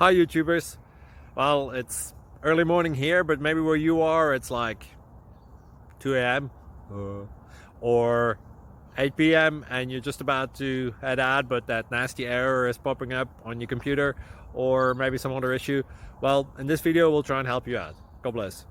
Hi YouTubers. Well, it's early morning here, but maybe where you are it's like 2 a.m. or 8 p.m. and you're just about to head out, but that nasty error is popping up on your computer, or maybe some other issue. Well, in this video we'll try and help you out. God bless.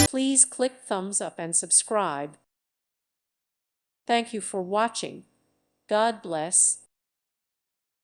Please click thumbs up and subscribe. Thank you for watching. God bless.